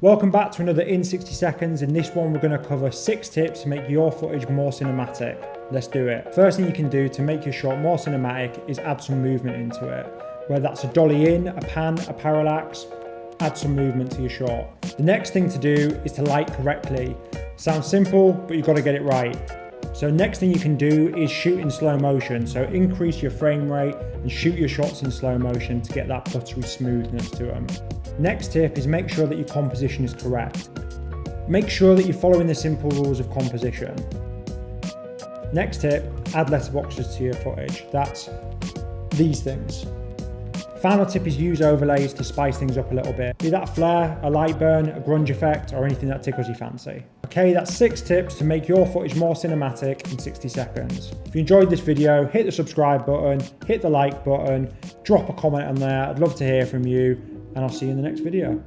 Welcome back to another In 60 Seconds. In this one, we're going to cover 6 tips to make your footage more cinematic. Let's do it. First thing you can do to make your shot more cinematic is add some movement into it. Whether that's a dolly in, a pan, a parallax, add some movement to your shot. The next thing to do is to light correctly. Sounds simple, but you've got to get it right. So next thing you can do is shoot in slow motion. So increase your frame rate and shoot your shots in slow motion to get that buttery smoothness to them. Next tip is make sure that your composition is correct. Make sure that you're following the simple rules of composition. Next tip, add letterboxes to your footage. That's these things. Final tip is use overlays to spice things up a little bit. Be that a flare, a light burn, a grunge effect, or anything that tickles your fancy. Okay, that's 6 tips to make your footage more cinematic in 60 seconds. If you enjoyed this video, hit the subscribe button, hit the like button, drop a comment on there. I'd love to hear from you, and I'll see you in the next video.